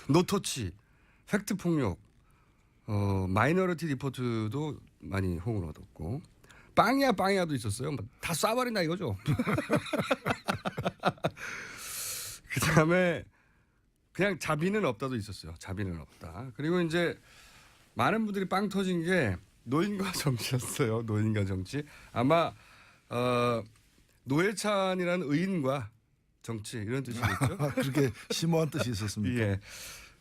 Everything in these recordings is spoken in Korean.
노터치, 팩트 폭력, 마이너리티 리포트도 많이 호응을 얻었고 빵야도 있었어요. 다 쏴버린다 이거죠. 그다음에 그냥 자비는 없다도 있었어요. 자비는 없다. 그리고 이제 많은 분들이 빵 터진 게 노인과 정치였어요. 노인과 정치. 아마 노회찬이라는 의인과 정치 이런 뜻이겠죠. 그렇게 심오한 뜻이 있었습니까? 예.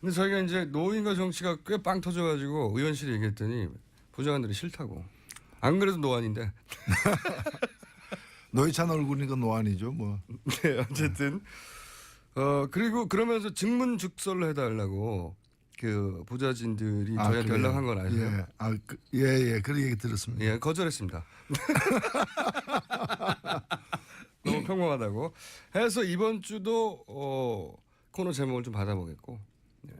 근데 저희가 이제 노인과 정치가 꽤 빵 터져가지고 의원실에 얘기했더니 부장관들이 싫다고. 안 그래도 노안인데. 노회찬 얼굴이니까 노안이죠, 뭐. 네, 어쨌든. 그리고 그러면서 증문즉설을 해달라고 그 보좌진들이 저희한테 그래요? 연락한 건 아세요? 예. 그런 얘기 들었습니다. 예, 거절했습니다. 너무 평범하다고 해서 이번 주도 코너 제목을 좀 받아보겠고 예.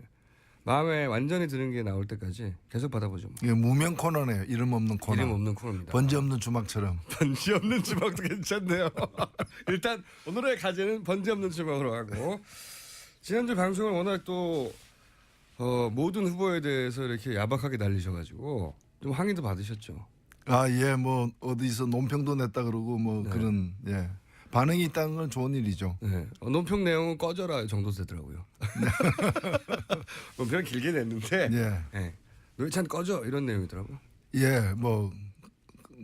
마음에 완전히 드는 게 나올 때까지 계속 받아보죠. 뭐. 예, 무명 코너네요. 이름 없는 코너. 이름 없는 코너입니다. 번지 없는 주막처럼. 번지 없는 주먹도 괜찮네요. 일단 오늘의 과제는 번지 없는 주먹으로 하고 지난주 방송을 워낙 또 모든 후보에 대해서 이렇게 야박하게 날리셔가지고 좀 항의도 받으셨죠. 예, 뭐 어디서 논평도 냈다 그러고 뭐 네. 그런 반응이 있다는 건 좋은 일이죠. 네. 논평 내용은 꺼져라 정도 되더라고요. 논평 길게 냈는데 네. 노회찬 꺼져 이런 내용이더라고요. 예, 뭐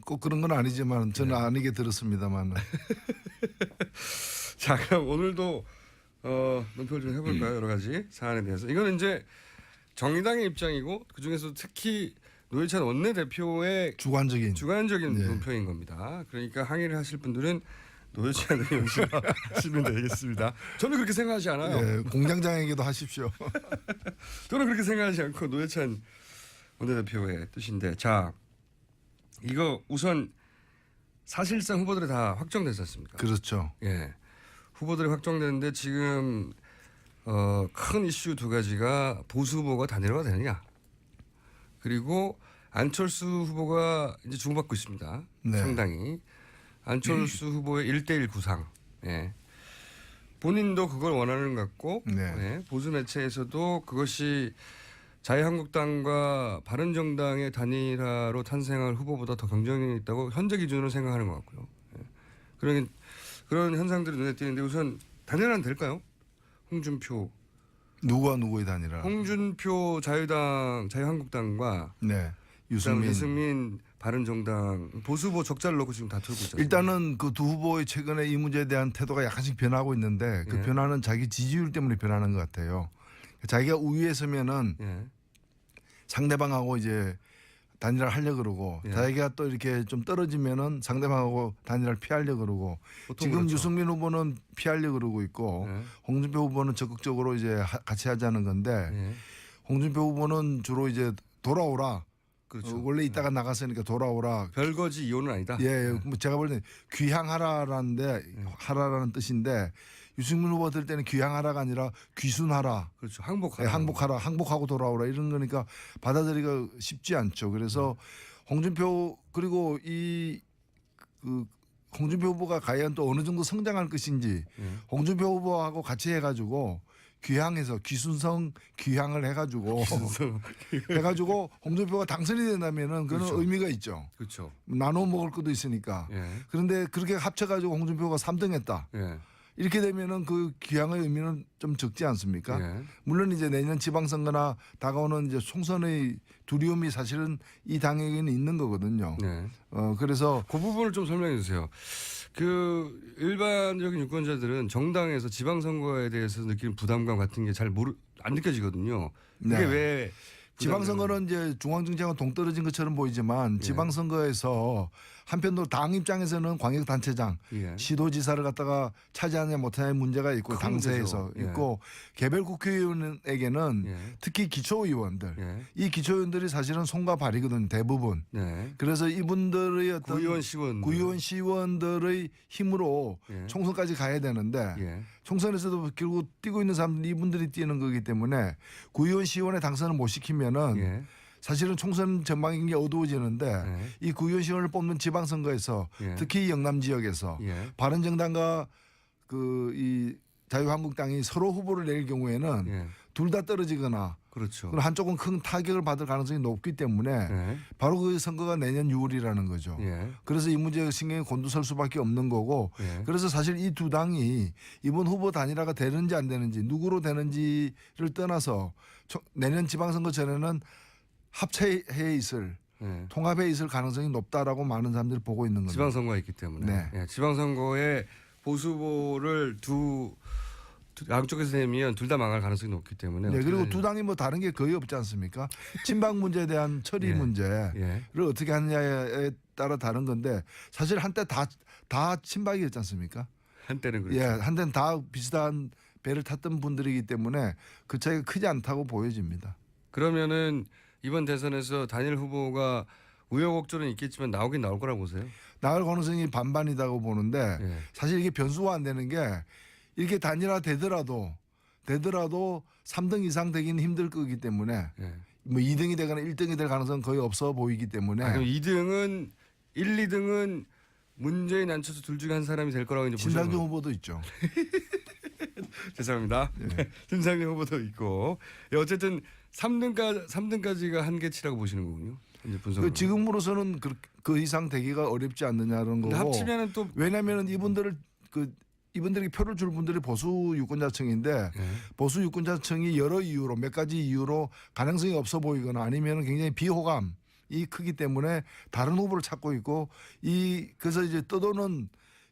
꼭 그런 건 아니지만 저는 아니게 들었습니다만. 자, 그럼 오늘도 논평을 좀 해볼까요? 여러 가지 사안에 대해서. 이거는 이제 정의당의 입장이고 그중에서 특히 노회찬 원내대표의 주관적인 논평인 겁니다. 그러니까 항의를 하실 분들은 노회찬 의원실 하시면 되겠습니다. 저는 그렇게 생각하지 않아요. 예, 공장장에게도 하십시오. 저는 그렇게 생각하지 않고 노회찬 원내대표의 뜻인데 자 이거 우선 사실상 후보들이 다 확정됐지 않습니까? 그렇죠. 예, 후보들이 확정됐는데 지금 큰 이슈 두 가지가 보수 후보가 단일화가 되느냐 그리고 안철수 후보가 이제 주목받고 있습니다. 네. 상당히 안철수 후보의 1대1 구상. 예. 본인도 그걸 원하는 것 같고 예. 보수 매체에서도 그것이 자유한국당과 바른정당의 단일화로 탄생할 후보보다 더 경쟁력이 있다고 현재 기준으로 생각하는 것 같고요. 예. 그런 현상들이 눈에 띄는데 우선 단일화는 될까요? 홍준표. 누구와 누구의 단일화? 홍준표 자유한국당과 유승민 바른정당 보수 후보 적자를 놓고 지금 다투고 있잖아요. 일단은 그 두 후보의 최근에 이 문제에 대한 태도가 약간씩 변하고 있는데 그 변화는 자기 지지율 때문에 변하는 것 같아요. 자기가 우위에 서면은 상대방하고 이제 단일화를 하려고 그러고 자기가 또 이렇게 좀 떨어지면은 상대방하고 단일화를 피하려고 그러고 지금 그렇죠. 유승민 후보는 피하려고 그러고 있고 홍준표 후보는 적극적으로 이제 같이 하자는 건데 홍준표 후보는 주로 이제 돌아오라. 그렇죠. 원래 있다가 나갔으니까 돌아오라. 별거지 이혼은 아니다. 예, 뭐 제가 볼 때 귀향하라라는데 하라라는 뜻인데 유승민 후보 들 때는 귀향하라가 아니라 귀순하라. 그렇죠. 항복하라. 네, 항복하라. 항복하고 돌아오라 이런 거니까 받아들이기가 쉽지 않죠. 그래서 홍준표 그리고 홍준표 후보가 과연 또 어느 정도 성장할 것인지 홍준표 후보하고 같이 해가지고 귀향해서 귀순성 귀향을 해가지고 해가지고 홍준표가 당선이 된다면은 그런 그렇죠. 의미가 있죠. 그렇죠. 나눠 먹을 것도 있으니까. 그런데 그렇게 합쳐가지고 홍준표가 3등했다. 이렇게 되면은 그 귀향의 의미는 좀 적지 않습니까? 물론 이제 내년 지방선거나 다가오는 이제 총선의 두려움이 사실은 이 당에게는 있는 거거든요. 그래서 그 부분을 좀 설명해 주세요. 그 일반적인 유권자들은 정당에서 지방선거에 대해서 느끼는 부담감 같은 게 잘 안 느껴지거든요. 그게 왜 지방선거는 이제 중앙정치하고 동떨어진 것처럼 보이지만 지방선거에서 한편으로 당 입장에서는 광역단체장, 시도지사를 갖다가 차지하냐 못하냐의 문제가 있고 당세에서 있고 개별 국회의원에게는 특히 기초의원들, 이 기초의원들이 사실은 손과 발이거든요. 대부분. 그래서 이분들의 어떤 구의원 시의원들의 힘으로 총선까지 가야 되는데 총선에서도 결국 뛰고 있는 사람들이 이분들이 뛰는 거기 때문에 구의원 시의원의 당선을 못 시키면은 사실은 총선 전망인 게 어두워지는데 이 구의원 시의원을 뽑는 지방선거에서 특히 영남 지역에서 바른정당과 그 이 자유한국당이 서로 후보를 낼 경우에는 둘 다 떨어지거나 그렇죠. 그럼 한쪽은 큰 타격을 받을 가능성이 높기 때문에 예. 바로 그 선거가 내년 6월이라는 거죠. 예. 그래서 이 문제가 신경이 곤두설 수밖에 없는 거고 예. 그래서 사실 이 두 당이 이번 후보 단일화가 되는지 안 되는지 누구로 되는지를 떠나서 내년 지방선거 전에는 합체해 있을 예. 통합해 있을 가능성이 높다라고 많은 사람들이 보고 있는 거죠. 지방선거가 있기 때문에 네. 예. 지방선거에 보수 후보를 양쪽에서 내면 둘 다 망할 가능성이 높기 때문에 네, 그리고 어떻게 두 당이 뭐 다른 게 거의 없지 않습니까? 친박 문제에 대한 처리 예. 문제를 예. 어떻게 하느냐에 따라 다른 건데 사실 한때 다 친박이었지 않습니까? 한때는 그렇죠. 예, 한때는 다 비슷한 배를 탔던 분들이기 때문에 그 차이가 크지 않다고 보여집니다. 그러면은 이번 대선에서 단일 후보가 우여곡절은 있겠지만 나오긴 나올 거라고 보세요. 나올 가능성이 반반이라고 보는데 예. 사실 이게 변수가 안 되는 게 이렇게 단일화 되더라도 3등 이상 되기는 힘들 거기 때문에 예. 뭐 2등이 되거나 1등이 될 가능성은 거의 없어 보이기 때문에 그럼 2등은 1, 2등은 문재인 안철수 둘 중에 한 사람이 될 거라고 이제 신상정 보시는 후보도 있죠. 죄송합니다. 네. 심상정 후보도 있고 어쨌든 3등까지가 한계치라고 보시는 거군요. 이제 분석. 지금으로서는 그 이상 되기가 어렵지 않느냐는 거고. 합치면은 또 왜냐하면 이분들이 표를 줄 분들이 보수 유권자층인데 예. 보수 유권자층이 여러 이유로 몇 가지 이유로 가능성이 없어 보이거나 아니면 굉장히 비호감이 크기 때문에 다른 후보를 찾고 있고 그래서 이제 떠도는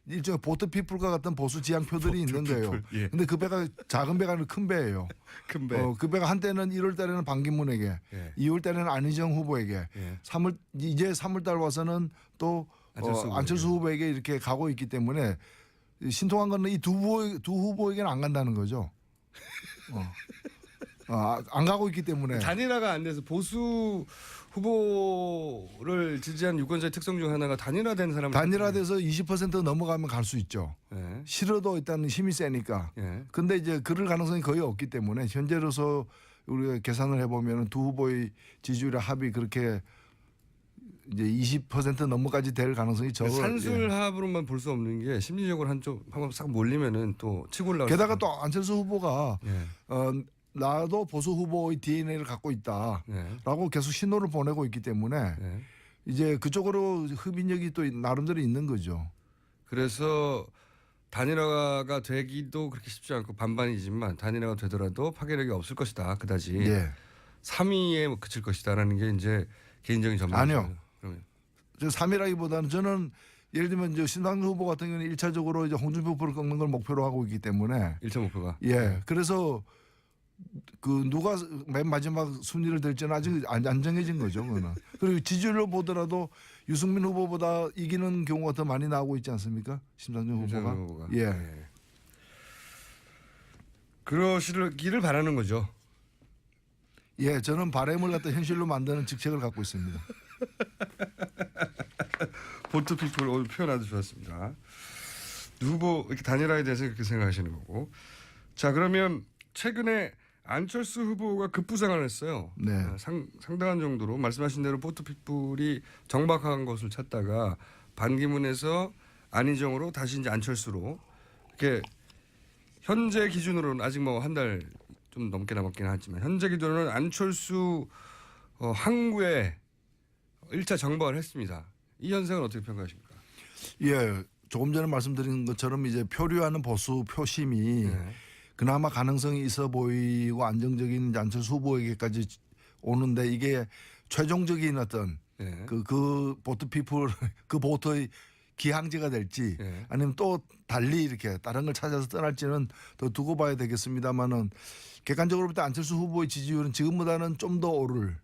일종의 보트 피플과 같은 보수 지향표들이 있는 거예요. 예. 근데 그 배가 작은 배가 아니라 큰 배예요. 큰 배. 그 배가 한때는 1월 달에는 반기문에게, 예. 2월 달에는 안희정 후보에게, 예. 이제 3월 달 와서는 또 안철수 후보에게 이렇게 가고 있기 때문에 신통한 거는 이 두 후보에게는 안 간다는 거죠. 안 가고 있기 때문에 단일화가 안 돼서 보수 후보를 지지한 유권자의 특성 중 하나가 단일화된 사람. 단일화돼서 20% 넘어가면 갈 수 있죠. 예. 싫어도 일단 힘이 세니까. 예. 근데 이제 그럴 가능성이 거의 없기 때문에 현재로서 우리가 계산을 해보면 두 후보의 지지율의 합이 그렇게 이제 20% 넘어까지 될 가능성이 적어요. 산술합으로만 볼 수 없는 게 심리적으로 한번 싹 몰리면은 또 치고 올라가. 게다가 또 안철수 후보가 예. 나도 보수 후보의 DNA를 갖고 있다라고 예. 계속 신호를 보내고 있기 때문에 예. 이제 그쪽으로 흡인력이 또 나름대로 있는 거죠. 그래서 단일화가 되기도 그렇게 쉽지 않고 반반이지만 단일화가 되더라도 파괴력이 없을 것이다. 그다지 예. 3위에 그칠 것이다라는 게 이제 개인적인 전망이죠. 아니요. 저 3위라기보다는 저는 예를 들면 이제 신상정 후보 같은 경우는 1차적으로 이제 홍준표 후보를 꺾는 걸 목표로 하고 있기 때문에 1차 목표가. 예. 그래서 누가 맨 마지막 순위를 들지는 아직 안 정해진 거죠. 그거는. 그리고 지지율로 보더라도 유승민 후보보다 이기는 경우가 더 많이 나오고 있지 않습니까? 심상정 후보가. 예. 그러시기를 바라는 거죠. 예, 저는 바램을 갖다 현실로 만드는 직책을 갖고 있습니다. 보트피플 오늘 표현 아주 좋았습니다. 후보 이렇게 단일화에 대해서 그렇게 생각하시는 거고. 자, 그러면 최근에 안철수 후보가 급부상을 했어요. 네. 상당한 정도로 말씀하신 대로 보트피플이 정박한 것을 찾다가 반기문에서 안희정으로 다시 이제 안철수로 이렇게 현재 기준으로는 아직 뭐 한 달 좀 넘게 남았긴 하지만 현재 기준으로는 안철수 항구에 1차 정박을 했습니다. 이 현상은 어떻게 평가하십니까? 예, 조금 전에 말씀드린 것처럼 이제 표류하는 보수 표심이 그나마 가능성이 있어 보이고 안정적인 안철수 후보에게까지 오는데 이게 최종적인 어떤 그 보트 피플 그 보트의 기항제가 될지 아니면 또 달리 이렇게 다른 걸 찾아서 떠날지는 더 두고 봐야 되겠습니다만은 객관적으로 볼 때 안철수 후보의 지지율은 지금보다는 좀 더 오를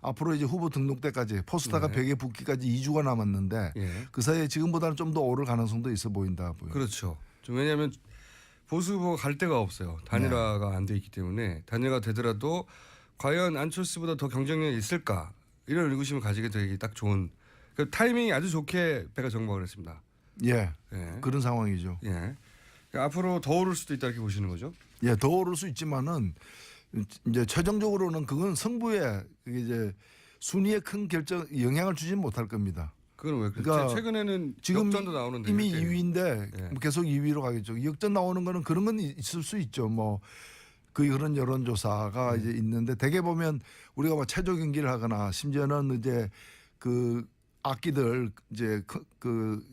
앞으로 이제 후보 등록 때까지 포스터가 벽에 붙기까지 2주가 남았는데 그 사이에 지금보다는 좀 더 오를 가능성도 있어 보인다 보여요. 그렇죠. 좀 왜냐하면 보수 후보가 갈 데가 없어요. 단일화가 안 돼 있기 때문에 단일화가 되더라도 과연 안철수보다 더 경쟁력이 있을까 이런 의구심을 가지게 되기 딱 좋은 그 타이밍이 아주 좋게 배가 정박을 했습니다. 예, 그런 상황이죠. 예. 그러니까 앞으로 더 오를 수도 있다 이렇게 보시는 거죠? 예, 더 오를 수 있지만은 이제 최종적으로는 그건 승부에 그게 이제 순위에 큰 영향을 주지는 못할 겁니다. 그건 왜? 그러니까 최근에는 지금 역전도 나오는데 이미 이렇게. 2위인데 계속 2위로 가겠죠. 역전 나오는 거는 그런 건 있을 수 있죠. 뭐 그런 여론조사가 이제 있는데 대개 보면 우리가 뭐 체조 경기를 하거나 심지어는 이제 그 악기들 이제 그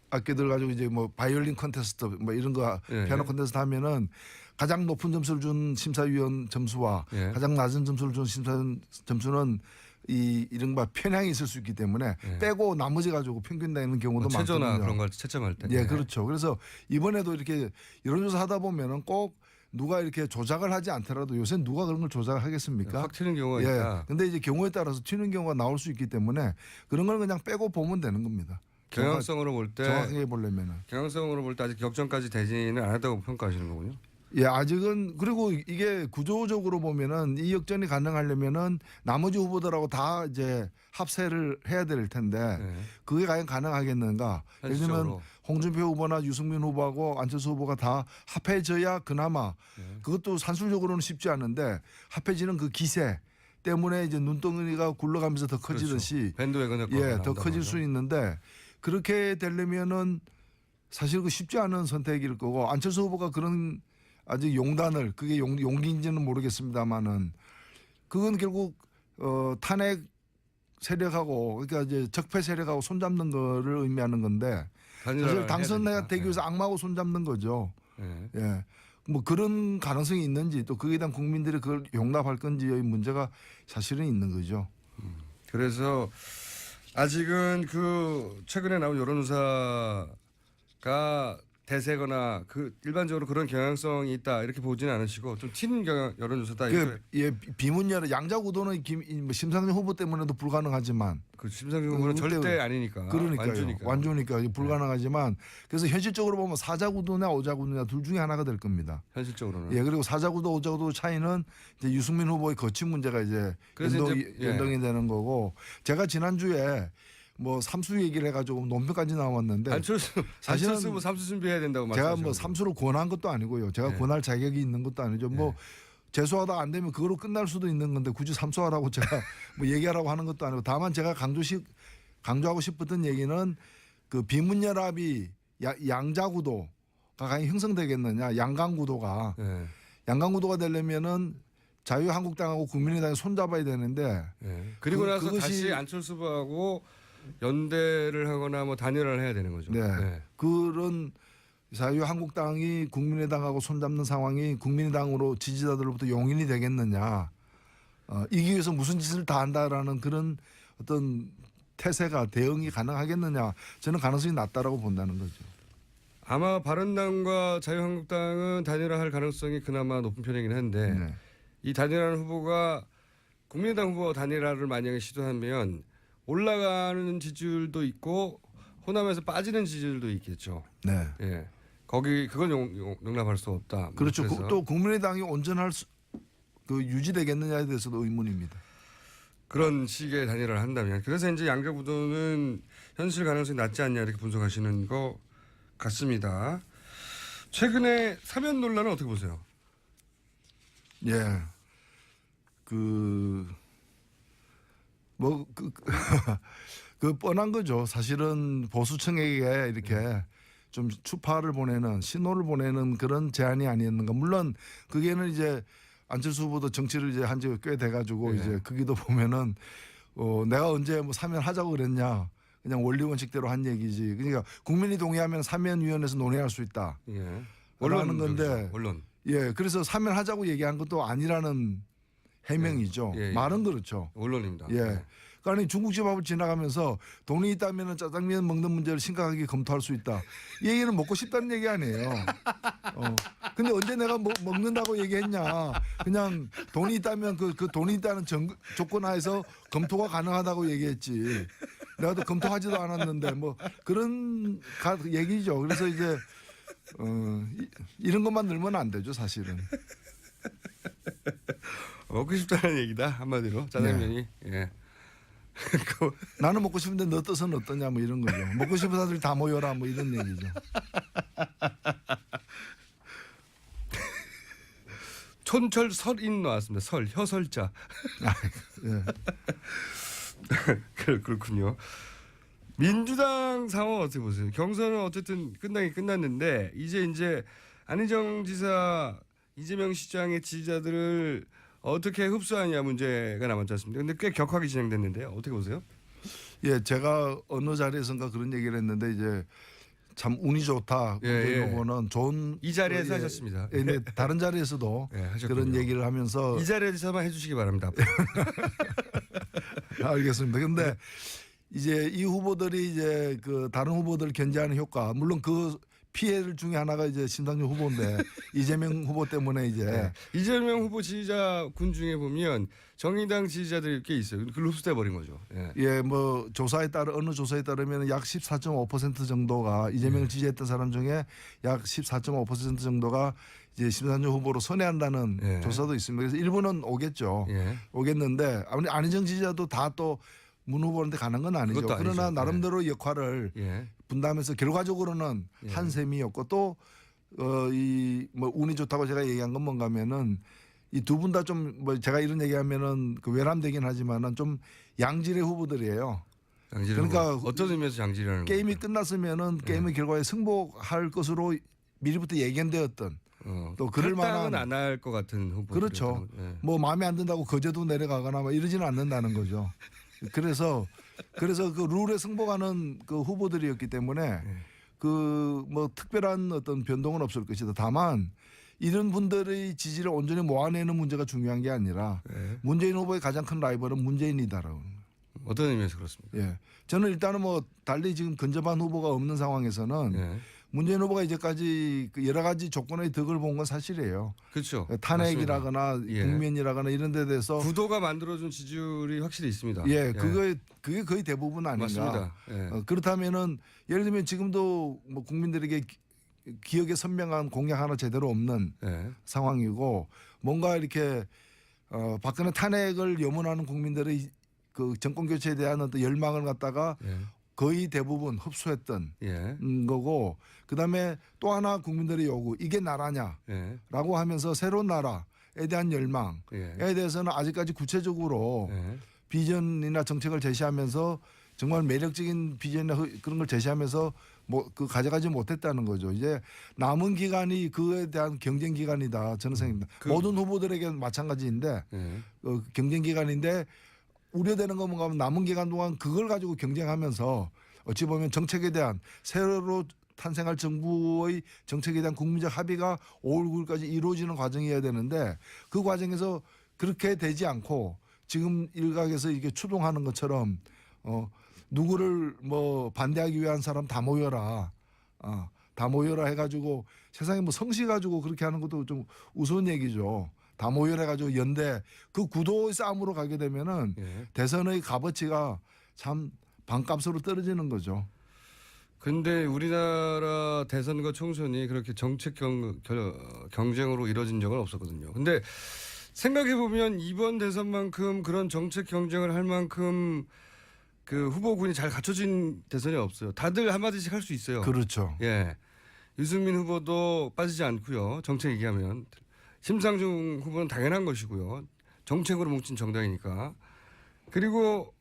악기들 가지고 이제 뭐 바이올린 콘테스트 뭐 이런 거 피아노 콘테스트 하면은 가장 높은 점수를 준 심사위원 점수와 가장 낮은 점수를 준 심사위원 점수는 이 이른바 편향이 있을 수 있기 때문에 빼고 나머지 가지고 평균 내는 경우도 많거든요. 체조나 그런 걸 채점할 때. 예, 그렇죠. 그래서 이번에도 이렇게 여론조사 하다 보면은 꼭 누가 이렇게 조작을 하지 않더라도 요새 누가 그런 걸 조작을 하겠습니까? 확 튀는 경우가 예. 있다. 근데 이제 경우에 따라서 튀는 경우가 나올 수 있기 때문에 그런 걸 그냥 빼고 보면 되는 겁니다. 경향성으로 볼 때 정확하게 보려면은. 경향성으로 볼 때 아직 격전까지 되지는 않았다고 평가하시는 거군요. 예, 아직은 그리고 이게 구조적으로 보면은 이 역전이 가능하려면은 나머지 후보들하고 다 이제 합세를 해야 될 텐데 그게 과연 가능하겠는가? 예를 들면 홍준표 후보나 유승민 후보하고 안철수 후보가 다 합해져야 그나마 그것도 산술적으로는 쉽지 않은데 합해지는 그 기세 때문에 이제 눈덩이가 굴러가면서 더 커지듯이 그렇죠. 밴드웨건을 더 커질 수 있는데 그렇게 되려면은 사실 그 쉽지 않은 선택일 거고 안철수 후보가 그런 아직 용단을 그게 용기인지는 모르겠습니다만은 그건 결국 탄핵 세력하고 그러니까 이제 적폐 세력하고 손잡는 거를 의미하는 건데 사실 당선되기 위해서 악마하고 손잡는 거죠. 예. 뭐 그런 가능성이 있는지 또 거기에 대한 국민들이 그걸 용납할 건지의 문제가 사실은 있는 거죠. 그래서 아직은 그 최근에 나온 여론조사가 대세거나 그 일반적으로 그런 경향성이 있다 이렇게 보지는 않으시고 좀 튀는 여론조사다. 예, 비문여론 양자구도는 심상정 후보 때문에도 불가능하지만 그 심상정 후보는 절대 아니니까. 그러니까요. 완주니까 불가능하지만 그래서 현실적으로 보면 사자구도나 오자구도냐 둘 중에 하나가 될 겁니다. 현실적으로는. 예, 그리고 사자구도 오자구도 차이는 이제 유승민 후보의 거친 문제가 이제 연동이 되는 거고 제가 지난주에 뭐 삼수 얘기를 해가지고 논평까지 나왔는데 사실은 뭐 삼수 준비해야 된다고 말씀하셨죠. 제가 뭐 삼수를 권한 것도 아니고요. 제가 권할 자격이 있는 것도 아니죠. 뭐 재수하다 안 되면 그거로 끝날 수도 있는 건데 굳이 삼수하라고 제가 뭐 얘기하라고 하는 것도 아니고 다만 제가 강조하고 싶었던 얘기는 그 비문연합이 양자구도가 과연 형성되겠느냐 양강구도가 양강구도가 되려면은 자유한국당하고 국민의당이 손잡아야 되는데 그리고 나서 다시 안철수 후보하고 연대를 하거나 뭐 단일화를 해야 되는 거죠. 그런 자유한국당이 국민의당하고 손잡는 상황이 국민의당으로 지지자들로부터 용인이 되겠느냐. 이기 위해서 무슨 짓을 다 한다라는 그런 어떤 태세가 대응이 가능하겠느냐. 저는 가능성이 낮다라고 본다는 거죠. 아마 바른당과 자유한국당은 단일화할 가능성이 그나마 높은 편이긴 한데 이 단일화하는 후보가 국민의당 후보 단일화를 만약에 시도하면 올라가는 지지율도 있고 호남에서 빠지는 지지율도 있겠죠. 예. 그건 용납할 수 없다. 그렇죠. 또 국민의당이 온전할 유지되겠느냐에 대해서도 의문입니다. 그런 식의 단일화를 한다면 그래서 이제 양자구도는 현실 가능성이 낮지 않냐 이렇게 분석하시는 것 같습니다. 최근에 사면 논란은 어떻게 보세요? 예. 그 뻔한 거죠. 사실은 보수층에게 이렇게 좀 추파를 보내는 신호를 보내는 그런 제안이 아니었는가. 물론 그게는 이제 안철수 후보도 정치를 이제 한 지가 꽤 돼가지고 이제 거기도 보면은 내가 언제 뭐 사면하자고 그랬냐. 그냥 원리 원칙대로 한 얘기지. 그러니까 국민이 동의하면 사면위원회에서 논의할 수 있다. 라는 건데. 언론. 예, 그래서 사면하자고 얘기한 것도 아니라는 해명이죠. 말은 그렇죠. 언론입니다. 예. 그러니까 중국집 앞을 지나가면서 돈이 있다면 짜장면 먹는 문제를 심각하게 검토할 수 있다. 이 얘기는 먹고 싶다는 얘기 아니에요. 근데 언제 내가 먹는다고 얘기했냐. 그냥 돈이 있다면 그 돈이 있다는 조건 하에서 검토가 가능하다고 얘기했지. 내가 또 검토하지도 않았는데 뭐 그런 얘기죠. 그래서 이제 이런 것만 늘면 안 되죠, 사실은. 먹고 싶다는 얘기다 한마디로 짜장면이. 예. 나는 먹고 싶은데 너 뜻은 어떠냐 뭐 이런 거죠. 먹고 싶은 사람들이 다 모여라 뭐 이런 얘기죠. 촌철 설인 나왔습니다. 혀설자. 그렇군요. 민주당 상황 어떻게 보세요? 경선은 어쨌든 끝나긴 끝났는데 이제 안희정 지사 이재명 시장의 지지자들을 어떻게 흡수하냐 문제가 남았지 않습니까? 근데 꽤 격하게 진행됐는데요. 어떻게 보세요? 예, 제가 어느 자리에선가 그런 얘기를 했는데 이제 참 운이 좋다. 예. 후보는 좋은 이 자리에서 하셨습니다. 예, 네, 다른 자리에서도 예, 하셨군요. 그런 얘기를 하면서 이 자리에서만 해주시기 바랍니다. 알겠습니다. 근데 이제 이 후보들이 이제 그 다른 후보들 견제하는 효과, 물론 그 피해를 중에 하나가 이제 심상정 후보인데 이재명 후보 때문에 이제 네. 이재명 후보 지지자군 중에 보면 정의당 지지자들이 꽤 있어요. 그걸 흡수돼 버린 거죠. 예. 예, 뭐 조사에 따라 어느 조사에 따르면 약 14.5% 정도가 이재명을 지지했던 사람 중에 약 14.5% 정도가 이제 심상정 후보로 선회한다는 예. 조사도 있습니다. 그래서 일부는 오겠죠. 예. 오겠는데 아무리 안희정 지지자도 다 또 문 후보한테 가는 건 아니죠. 그것도 그러나 아니죠. 나름대로 역할을 예. 분담해서 결과적으로는 예. 한 셈이었고 또 이 뭐 운이 좋다고 제가 얘기한 건 뭔가면은 이 두 분 다 좀 뭐 제가 이런 얘기하면은 그 외람되긴 하지만은 좀 양질의 후보들이에요. 그러니까 어떤 의미에서 양질이라는 게임이 겁니까? 끝났으면은 게임의 결과에 승복할 것으로 미리부터 예견되었던 또 그럴 탈당은 만한 안 할 것 같은 후보. 그렇죠. 예. 뭐 마음에 안 든다고 거제도 내려가거나 뭐 이러지는 않는다는 거죠. 그래서 그 룰에 승복하는 그 후보들이었기 때문에 그 뭐 특별한 어떤 변동은 없을 것이다. 다만 이런 분들의 지지를 온전히 모아내는 문제가 중요한 게 아니라 예. 문재인 후보의 가장 큰 라이벌은 문재인이다라고. 어떤 의미에서 그렇습니까? 예. 저는 일단은 뭐 달리 지금 근접한 후보가 없는 상황에서는 예. 문재인 후보가 이제까지 그 여러 가지 조건의 덕을 본 건 사실이에요. 그렇죠. 탄핵이라거나 예. 국면이라거나 이런 데 대해서 구도가 만들어준 지지율이 확실히 있습니다. 예, 그게 거의 대부분 아닌가. 맞습니다. 예. 그렇다면은 예를 들면 지금도 뭐 국민들에게 기억에 선명한 공약 하나 제대로 없는 예. 상황이고 뭔가 이렇게 박근혜 탄핵을 염원하는 국민들의 그 정권 교체에 대한 어떤 열망을 갖다가 예. 거의 대부분 흡수했던 예. 거고 그다음에 또 하나 국민들의 요구 이게 나라냐라고 예. 하면서 새로운 나라에 대한 열망에 예. 대해서는 아직까지 구체적으로 예. 비전이나 정책을 제시하면서 정말 매력적인 비전이나 그런 걸 제시하면서 뭐 그 가져가지 못했다는 거죠. 이제 남은 기간이 그에 대한 경쟁 기간이다 저는 생각합니다. 모든 후보들에게 마찬가지인데 예. 경쟁 기간인데 우려되는 건 뭔가 하면 남은 기간 동안 그걸 가지고 경쟁하면서 어찌 보면 정책에 대한 새로 탄생할 정부의 정책에 대한 국민적 합의가 5월 9일까지 이루어지는 과정이어야 되는데 그 과정에서 그렇게 되지 않고 지금 일각에서 이게 추동하는 것처럼 누구를 뭐 반대하기 위한 사람 다 모여라. 다 모여라 해가지고 세상에 뭐 성씨 가지고 그렇게 하는 것도 좀 우스운 얘기죠. 다 모여래가지고 연대 그 구도의 싸움으로 가게 되면은 예. 대선의 값어치가 참 반값으로 떨어지는 거죠. 근데 우리나라 대선과 총선이 그렇게 정책 경쟁으로 이뤄진 적은 없었거든요. 근데 생각해 보면 이번 대선만큼 그런 정책 경쟁을 할 만큼 그 후보군이 잘 갖춰진 대선이 없어요. 다들 한마디씩 할 수 있어요. 그렇죠. 예. 유승민 후보도 빠지지 않고요. 정책 얘기하면. 심상정 후보는 당연한 것이고요. 정책으로 뭉친 정당이니까. 그리고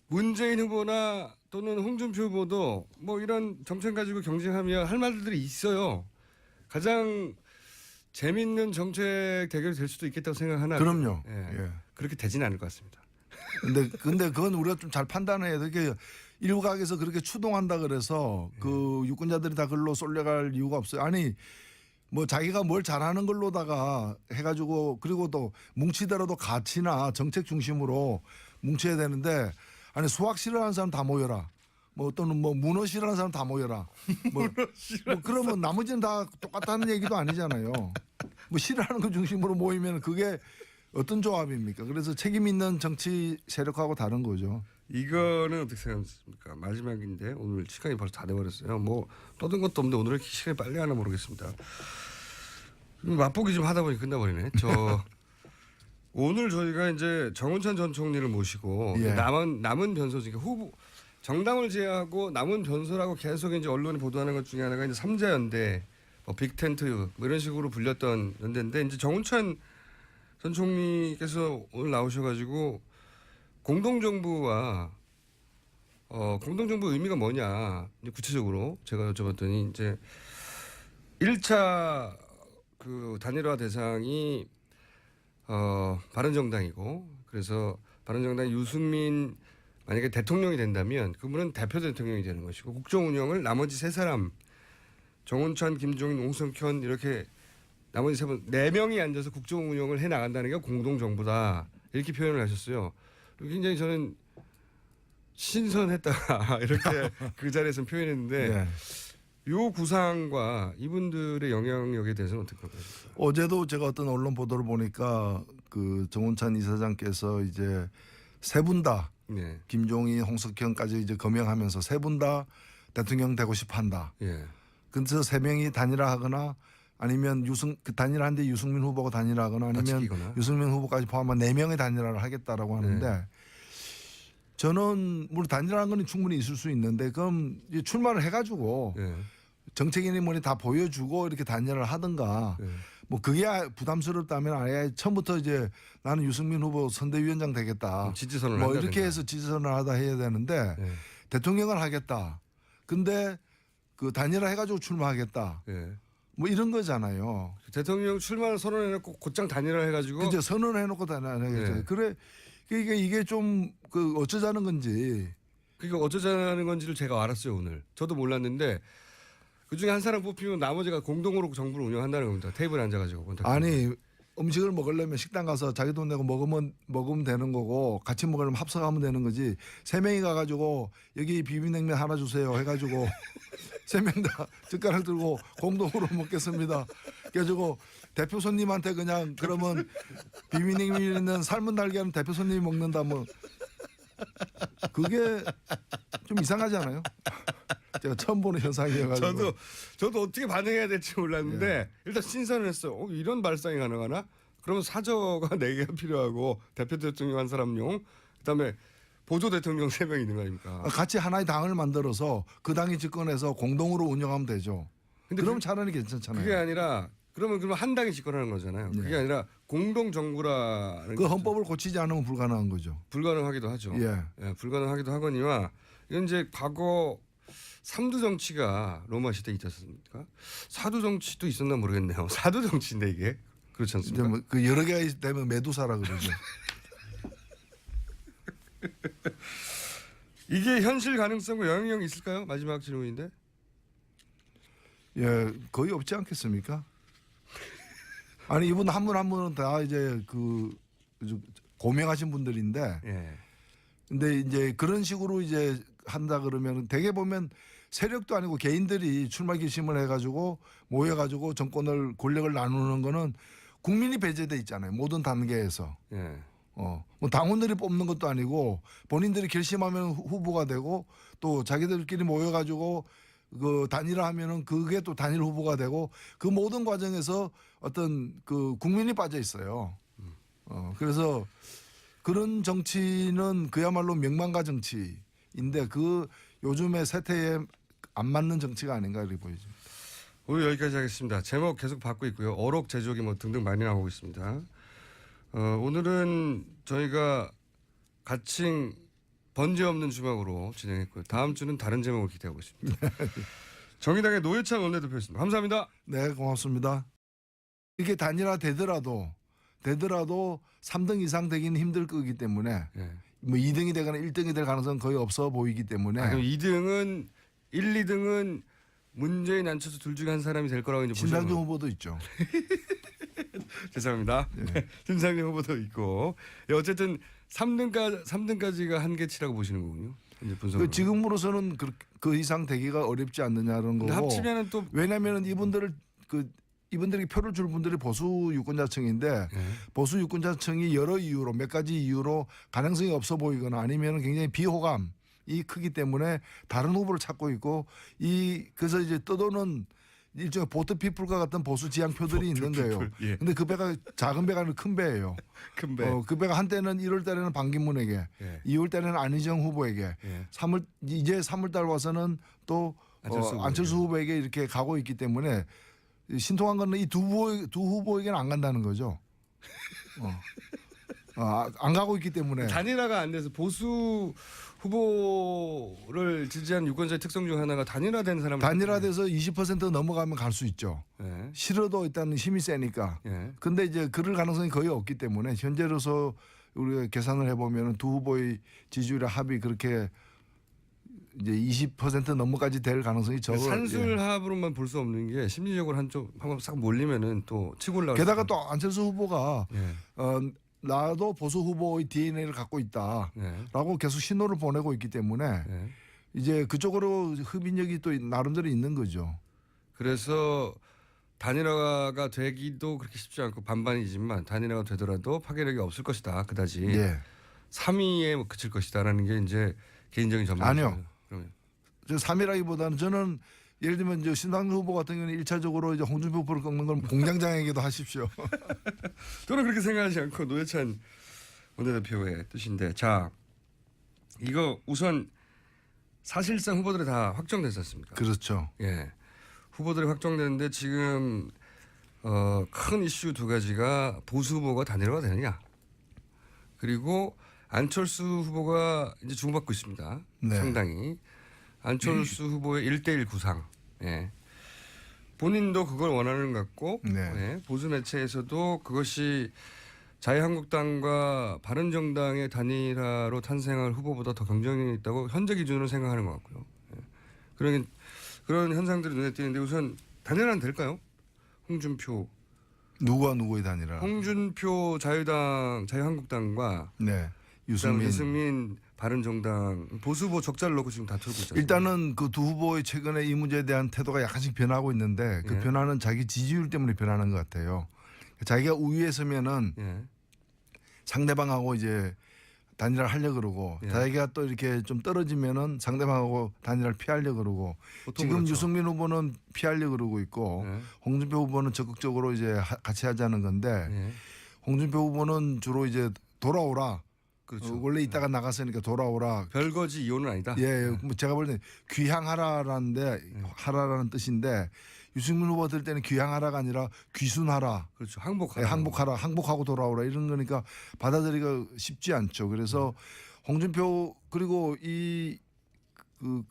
문재인 후보나 또는 홍준표 후보도 뭐 이런 정책 가지고 경쟁하면 할 말들이 있어요. 가장 재밌는 정책 대결이 될 수도 있겠다고 생각하나. 그럼요. 예. 예. 그렇게 되지는 않을 것 같습니다. 근데 그건 우리가 좀 잘 판단해야 돼. 이게 일각에서 그렇게 추동한다 그래서 그 유권자들이 다 글로 쏠려갈 이유가 없어요. 아니 뭐 자기가 뭘 잘하는 걸로다가 해가지고 그리고 또 뭉치더라도 가치나 정책 중심으로 뭉쳐야 되는데 아니 수학 싫어하는 사람 다 모여라. 뭐 또는 뭐 문어 싫어하는 사람 다 모여라. 뭐 그러면 나머지는 다 똑같다는 얘기도 아니잖아요. 뭐 싫어하는 거 중심으로 모이면 그게 어떤 조합입니까? 그래서 책임 있는 정치 세력하고 다른 거죠. 이거는 어떻게 생각하십니까? 마지막인데 오늘 시간이 벌써 다 돼버렸어요. 뭐 떠든 것도 없는데 오늘 이렇게 시간이 빨리 가나 모르겠습니다. 맛보기 좀 하다 보니 끝나버리네. 오늘 저희가 이제 정운찬 전 총리를 모시고 예. 남은 변소 중에 후보 정당을 제외하고 남은 변소라고 계속 이제 언론이 보도하는 것 중에 하나가 이제 삼자연대, 뭐 빅텐트 뭐 이런 식으로 불렸던 연대인데 이제 정운찬 전 총리께서 오늘 나오셔가지고 공동정부와 공동정부 의미가 뭐냐 이제 구체적으로 제가 여쭤봤더니 이제 1차 그 단일화 대상이 바른정당이고 그래서 바른정당 유승민 만약에 대통령이 된다면 그분은 대표 대통령이 되는 것이고 국정 운영을 나머지 세 사람 정운찬, 김종인, 홍성현 이렇게 나머지 세 분, 네 명이 앉아서 국정 운영을 해 나간다는 게 공동 정부다 이렇게 표현을 하셨어요. 굉장히 저는 신선했다 이렇게 그 자리에서 표현했는데 네. 요 구상과 이분들의 영향력에 대해서는 어떻게 생각하십니까? 어제도 제가 어떤 언론 보도를 보니까 그 정운찬 이사장께서 이제 세 분 다 네. 김종인, 홍석현까지 이제 거명하면서 세 분 다 대통령 되고 싶어한다. 예. 그래서 세 명이 단일화하거나 아니면 그 단일화한데 유승민 후보가 단일화하거나 아니면 다치기거나. 유승민 후보까지 포함한 네 명의 단일화를 하겠다라고 하는데 네. 저는 물론 단일화한 건 충분히 있을 수 있는데 그럼 이제 출마를 해가지고 예. 정책인이 뭐니 다 보여주고 이렇게 단일화를 하든가 예. 뭐 그게 부담스럽다면 아예 처음부터 이제 나는 유승민 후보 선대위원장 되겠다. 지지선을 뭐 한다든가. 이렇게 해서 지지선을 하다 해야 되는데 예. 대통령을 하겠다. 근데 그 단일화 해가지고 출마하겠다. 예. 뭐 이런 거잖아요. 대통령 출마를 선언해놓고 곧장 단일화 해가지고 그죠? 선언해놓고 단일화하겠죠. 네. 그래 이게 좀 그 어쩌자는 건지. 그러니까 어쩌자는 건지를 제가 알았어요 오늘. 저도 몰랐는데 그 중에 한 사람 뽑히면 나머지가 공동으로 정부를 운영한다는 겁니다. 테이블에 앉아가지고. 아니 음식을 먹으려면 식당 가서 자기 돈 내고 먹으면 되는 거고 같이 먹으려면 합석하면 되는 거지. 세 명이 가가지고 여기 비빔냉면 하나 주세요 해가지고 세 명 다 젓가락 들고 공동으로 먹겠습니다. 그래가지고 대표 손님한테 그냥 그러면 비빔냉면은 삶은 달걀은 대표 손님이 먹는다 뭐 그게 좀 이상하지 않아요? 제가 처음 보는 현상이어가지고. 저도 어떻게 반응해야 될지 몰랐는데 일단 신선을 했어요. 이런 발상이 가능하나? 그러면 사저가 4개가 필요하고 대표 대통령 한 사람용 그다음에 보조 대통령 3명 있는 거 아닙니까? 같이 하나의 당을 만들어서 그 당이 집권해서 공동으로 운영하면 되죠. 근데 그럼 차라리 괜찮잖아요. 그게 아니라 그러면 한 당이 집권하는 거잖아요. 그게 아니라 공동 정부라는 그 헌법을 고치지 않으면 불가능한 거죠. 불가능하기도 하죠. 예. 불가능하기도 하거니와 이건 이제 과거 3두 정치가 로마 시대에 있지 않습니까? 4두 정치도 있었나 모르겠네요. 4두 정치인데 이게 그렇지 이제 않습니까? 뭐 그 여러 개가 되면 메두사라 그러죠. 이게 현실 가능성과 영향력이 있을까요? 마지막 질문인데. 예, 거의 없지 않겠습니까? 아니 이분 한 분 한 분은 다 이제 그 고명하신 분들인데, 예. 근데 이제 그런 식으로 이제 한다 그러면 대개 보면 세력도 아니고 개인들이 출마 결심을 해가지고 모여가지고 정권을 권력을 나누는 거는 국민이 배제돼 있잖아요. 모든 단계에서. 예. 뭐 당원들이 뽑는 것도 아니고 본인들이 결심하면 후보가 되고 또 자기들끼리 모여가지고 그 단일화하면은 그게 또 단일 후보가 되고 그 모든 과정에서 어떤 그 국민이 빠져 있어요. 그래서 그런 정치는 그야말로 명망가 정치인데 그 요즘의 세태에 안 맞는 정치가 아닌가 이렇게 보이죠. 오늘 여기까지 하겠습니다. 제목 계속 받고 있고요. 어록 제조기 뭐 등등 많이 나오고 있습니다. 오늘은 저희가 가칭 번제 없는 주먹으로 진행했고요. 다음 주는 다른 제목을 기대하고 있습니다. 정의당의 노회찬 원내대표였습니다. 감사합니다. 네, 고맙습니다. 이게 단일화 되더라도 3등 이상 되기는 힘들 거기 때문에 예. 뭐 2등이 되거나 1등이 될 가능성은 거의 없어 보이기 때문에 그럼 2등은 1, 2등은 문재인 안철수 둘 중에 한 사람이 될 거라고 이제 신상정 보시는 후보도 있죠. 죄송합니다. 네. 신상정 후보도 있고 어쨌든 3등까지가 한계치라고 보시는 거군요. 이제 분석으로. 지금으로서는 그 이상 되기가 어렵지 않느냐는 거고. 합치면은 또 왜냐하면 이분들이 표를 줄 분들이 보수 유권자층인데 보수 유권자층이 여러 이유로 몇 가지 이유로 가능성이 없어 보이거나 아니면 굉장히 비호감이 크기 때문에 다른 후보를 찾고 있고 그래서 이제 떠도는 일종의 보트 피플과 같은 보수 지향표들이 있는 거예요. 예. 근데 그 배가 작은 배가 아니라 큰 배예요. 큰 배. 그 배가 한때는 1월 달에는 반기문에게, 예. 2월 달에는 안희정 후보에게, 예. 이제 3월 달 와서는 또 안철수 후보에게 이렇게 가고 있기 때문에 신통한 거는 이 두 후보에게는 안 간다는 거죠. 안 가고 있기 때문에 단일화가 안 돼서 보수 후보를 지지한 유권자의 특성 중 하나가 단일화된 사람. 단일화돼서 20% 넘어가면 갈 수 있죠. 예. 싫어도 일단 힘이 세니까. 예. 근데 이제 그럴 가능성이 거의 없기 때문에 현재로서 우리가 계산을 해보면 두 후보의 지지율의 합이 그렇게 이제 20% 넘어까지 될 가능성이 적어요. 산술합으로만 볼 수 없는 게 심리적으로 한쪽 한번 싹 몰리면은 또 치고 올라갈. 게다가 또 안철수 후보가 예. 나도 보수 후보의 DNA를 갖고 있다라고 예. 계속 신호를 보내고 있기 때문에 예. 이제 그쪽으로 흡인력이 또 나름대로 있는 거죠. 그래서 단일화가 되기도 그렇게 쉽지 않고 반반이지만 단일화가 되더라도 파괴력이 없을 것이다. 그다지 예. 3위에 그칠 것이다라는 게 이제 개인적인 전망이죠. 아니요. 그러면. 저 3위라기보다는 저는 예를 들면 이제 신당 후보 같은 경우는 1차적으로 이제 홍준표 후보를 꺾는 건 공장장에게도 하십시오. 저는 그렇게 생각하지 않고 노회찬 원내대표의 뜻인데, 자 이거 우선 사실상 후보들이 다 확정되지 않습니까? 그렇죠. 예, 후보들이 확정되는데 지금 큰 이슈 두 가지가 보수 후보가 단일화가 되느냐, 그리고 안철수 후보가 이제 주목받고 있습니다. 네. 상당히 안철수 후보의 1대1 구상. 예. 본인도 그걸 원하는 것 같고, 네. 예. 보수 매체에서도 그것이 자유한국당과 바른정당의 단일화로 탄생할 후보보다 더 경쟁력이 있다고 현재 기준으로 생각하는 것 같고요. 예. 그런 현상들이 눈에 띄는데 우선 단일화는 될까요? 홍준표. 누구와 누구의 단일화? 홍준표 자유한국당과 네. 유승민 바른정당 보수 후보 적자를 놓고 지금 다투고 있잖아요. 일단은 그 두 후보의 최근에 이 문제에 대한 태도가 약간씩 변하고 있는데 그 예. 변화는 자기 지지율 때문에 변하는 것 같아요. 자기가 우위에 서면은 예. 상대방하고 이제 단일화를 하려 그러고 예. 자기가 또 이렇게 좀 떨어지면은 상대방하고 단일화를 피하려 그러고 지금 그렇죠. 유승민 후보는 피하려 그러고 있고 예. 홍준표 후보는 적극적으로 이제 같이 하자는 건데 예. 홍준표 후보는 주로 이제 돌아오라. 그렇죠. 원래 있다가 나갔으니까 돌아오라. 별거지 이혼은 아니다. 예, 뭐 제가 볼 때 귀향하라라는데 하라라는 뜻인데 유승민 후보 들 때는 귀향하라가 아니라 귀순하라. 그렇죠. 항복하라. 예, 항복하라, 항복하고 돌아오라 이런 거니까 받아들이기가 쉽지 않죠. 그래서 홍준표 그리고 그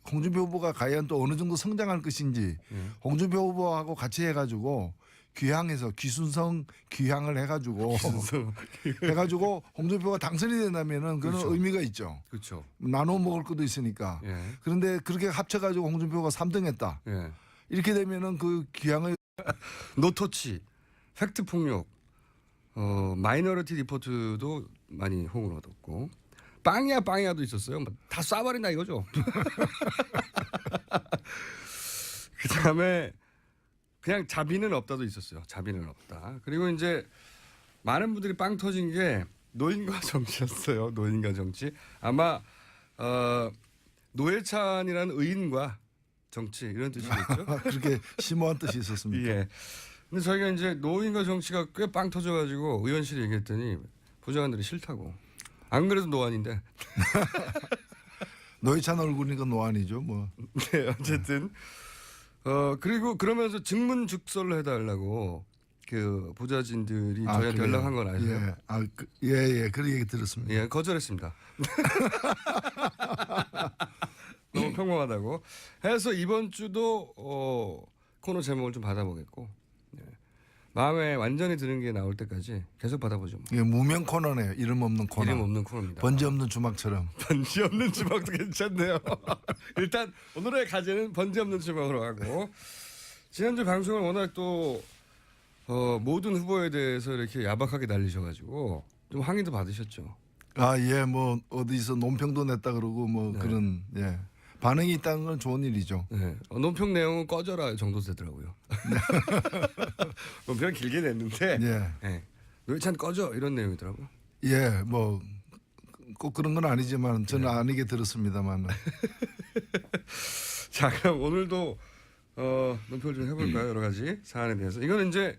홍준표 후보가 과연 또 어느 정도 성장할 것인지 홍준표 후보하고 같이 해가지고 귀향해서 귀순성 귀향을 해가지고 해가지고 홍준표가 당선이 된다면은 그런 그렇죠. 의미가 있죠. 그렇죠. 나눠 먹을 것도 있으니까. 예. 그런데 그렇게 합쳐가지고 홍준표가 3등했다. 예. 이렇게 되면은 그 귀향을 노터치, 팩트 폭력, 마이너리티 리포트도 많이 호응을 얻었고, 빵야도 있었어요. 다 쏴버린다 이거죠. 그 다음에 그냥 자비는 없다도 있었어요. 자비는 없다. 그리고 이제 많은 분들이 빵 터진 게 노인과 정치였어요. 노인과 정치. 아마 노회찬이라는 의인과 정치 이런 뜻이겠죠. 그렇게 심오한 뜻이 있었습니까? 예. 근데 저희가 이제 노인과 정치가 꽤 빵 터져가지고 의원실에 얘기했더니 부장관들이 싫다고. 안 그래도 노안인데. 노회찬 얼굴이니까 노안이죠. 뭐. 네, 어쨌든 그리고 그러면서 증문즉설을 해달라고 그 보좌진들이 저희한테 그래요? 연락한 건 아세요? 예. 예. 그런 얘기 들었습니다. 예, 거절했습니다. 너무 평범하다고 해서 이번 주도 코너 제목을 좀 받아보겠고, 예. 마음에 완전히 드는 게 나올 때까지 계속 받아보죠. 뭐. 예, 무명 코너네요. 이름 없는 코너. 이름 없는 코너입니다. 번지 없는 주막처럼. 번지 없는 주먹도 괜찮네요. 일단 오늘의 과제는 번지 없는 주먹으로 하고, 지난주 방송을 워낙 또 모든 후보에 대해서 이렇게 야박하게 날리셔가지고 좀 항의도 받으셨죠. 예, 뭐 어디서 논평도 냈다 그러고 뭐 네. 그런 반응이 있다는 건 좋은 일이죠. 네. 논평 내용은 꺼져라 정도 되더라고요. 논평 길게 냈는데, 예. 네. 노회찬 꺼져 이런 내용이더라고요. 예, 뭐 꼭 그런 건 아니지만 저는 아니게 들었습니다만. 자, 그럼 오늘도 논평을 좀 해볼까요? 여러 가지 사안에 대해서. 이거는 이제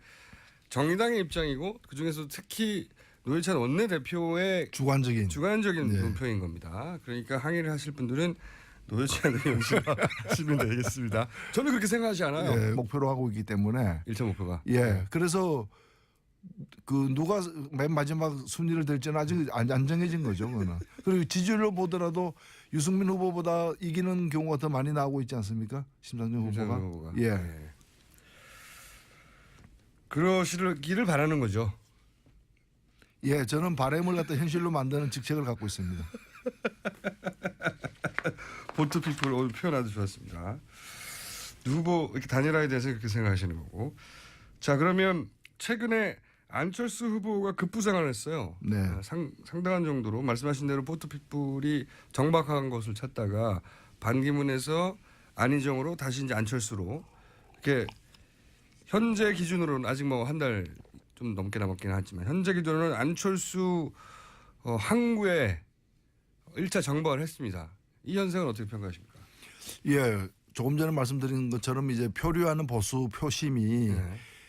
정의당의 입장이고 그 중에서 특히 노회찬 원내대표의 주관적인. 주관적인 논평인 겁니다. 그러니까 항의를 하실 분들은 노회찬 의원실 하시면 되겠습니다. 저는 그렇게 생각하지 않아요. 예, 목표로 하고 있기 때문에. 1차 목표가. 예, 그래서 그 누가 맨 마지막 순위를 될지는 아직 안 정해진 거죠. 그거는. 그리고 지지율로 보더라도 유승민 후보보다 이기는 경우가 더 많이 나오고 있지 않습니까? 심상정 후보가. 예. 예. 그러시기를 바라는 거죠. 예, 저는 바람을 갖다 현실로 만드는 직책을 갖고 있습니다. 보트피플 오늘 표현 아주 좋았습니다. 후보 이렇게 단일화에 대해서 그렇게 생각하시는 거고. 자, 그러면 최근에 안철수 후보가 급부상을 했어요. 네. 상당한 정도로 말씀하신 대로 보트피플이 정박한 것을 찾다가 반기문에서 안희정으로 다시 이제 안철수로 이렇게 현재 기준으로는 아직 뭐 한 달 좀 넘게 남았긴 하지만 현재 기준으로는 안철수 항구에 1차 정박을 했습니다. 이 현상은 어떻게 평가하십니까? 예, 조금 전에 말씀드린 것처럼 이제 표류하는 보수 표심이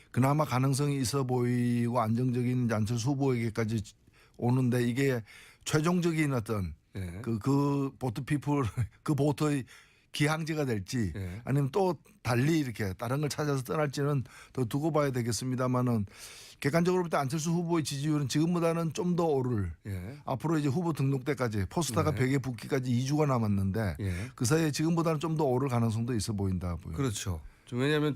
그나마 가능성이 있어 보이고 안정적인 안철수 후보에게까지 오는데 이게 최종적인 어떤 그 보트피플 그 보트의 기항제가 될지 아니면 또 달리 이렇게 다른 걸 찾아서 떠날지는 더 두고 봐야 되겠습니다만은 객관적으로 볼 때 안철수 후보의 지지율은 지금보다는 좀 더 오를 앞으로 이제 후보 등록 때까지 포스터가 벽에 붙기까지 2주가 남았는데 그 사이에 지금보다는 좀 더 오를 가능성도 있어 보인다 보여요. 그렇죠. 왜냐하면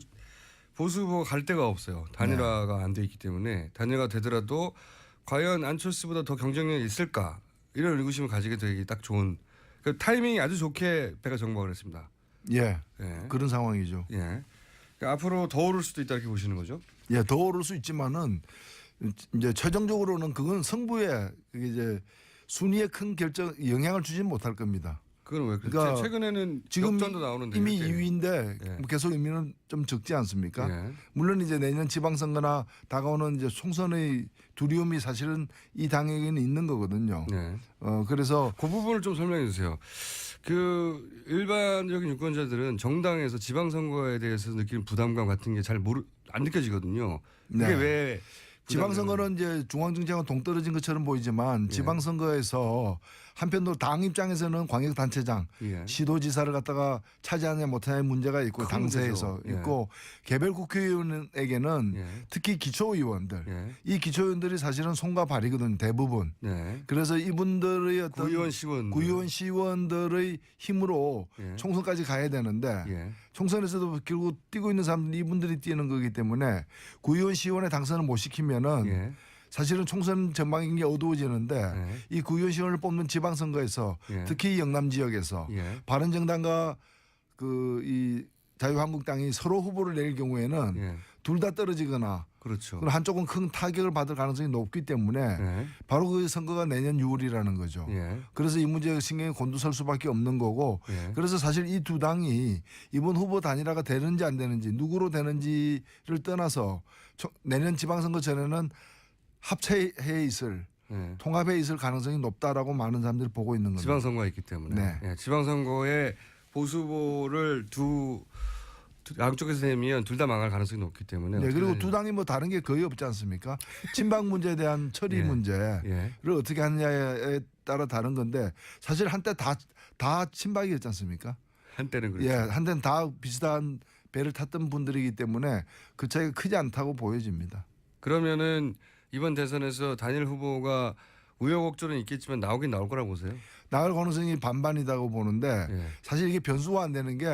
보수 후보가 갈 데가 없어요. 단일화가 안 돼 있기 때문에 단일화가 되더라도 과연 안철수보다 더 경쟁력이 있을까 이런 의구심을 가지게 되기 딱 좋은 그 타이밍이 아주 좋게 배가 정박을 했습니다. 예. 그런 상황이죠. 예. 그러니까 앞으로 더 오를 수도 있다 이렇게 보시는 거죠? 예, 더 오를 수 있지만은 이제 최종적으로는 그건 승부에 그게 이제 순위에 큰 영향을 주진 못할 겁니다. 그건 왜 그렇죠? 그러니까 최근에는 지금 역전도 나오는데 이미 2위인데 계속 의미는 좀 적지 않습니까? 물론 이제 내년 지방선거나 다가오는 이제 총선의 두려움이 사실은 이 당에게는 있는 거거든요. 그래서 그 부분을 좀 설명해 주세요. 그 일반적인 유권자들은 정당에서 지방선거에 대해서 느끼는 부담감 같은 게 잘 안 느껴지거든요. 이게 왜 지방선거는 이제 중앙정치하고 동떨어진 것처럼 보이지만 지방선거에서 한편으로 당 입장에서는 광역단체장, 시도지사를 갖다가 차지하냐 못하냐의 문제가 있고 당세에서 있고 개별 국회의원에게는 특히 기초의원들, 이 기초의원들이 사실은 손과 발이거든요. 대부분. 그래서 이분들의 어떤 구의원 시의원들의 힘으로 총선까지 가야 되는데 총선에서도 결국 뛰고 있는 사람들이 이분들이 뛰는 거기 때문에 구의원 시의원의 당선을 못 시키면은 사실은 총선 전망이 어두워지는데 이 구의원 시의원을 뽑는 지방선거에서 특히 영남 지역에서 바른정당과 그 이 자유한국당이 서로 후보를 낼 경우에는 둘 다 떨어지거나 그렇죠. 한쪽은 큰 타격을 받을 가능성이 높기 때문에 바로 그 선거가 내년 6월이라는 거죠. 그래서 이 문제가 신경이 곤두설 수밖에 없는 거고 그래서 사실 이 두 당이 이번 후보 단일화가 되는지 안 되는지 누구로 되는지를 떠나서 내년 지방선거 전에는 합체해 있을 통합해 있을 가능성이 높다라고 많은 사람들이 보고 있는 겁니다. 지방선거가 있기 때문에 지방선거에 보수 후보를 양쪽에서 내면 둘 다 망할 가능성이 높기 때문에 그리고 두 당이 뭐 다른 게 거의 없지 않습니까? 친박 문제에 대한 처리 문제를 어떻게 하느냐에 따라 다른 건데 사실 한때 다 친박이었지 않습니까? 한때는 그렇죠. 한때는 다 비슷한 배를 탔던 분들이기 때문에 그 차이가 크지 않다고 보여집니다. 그러면은 이번 대선에서 단일 후보가 우여곡절은 있겠지만 나오긴 나올 거라고 보세요? 나올 가능성이 반반이라고 보는데 사실 이게 변수가 안 되는 게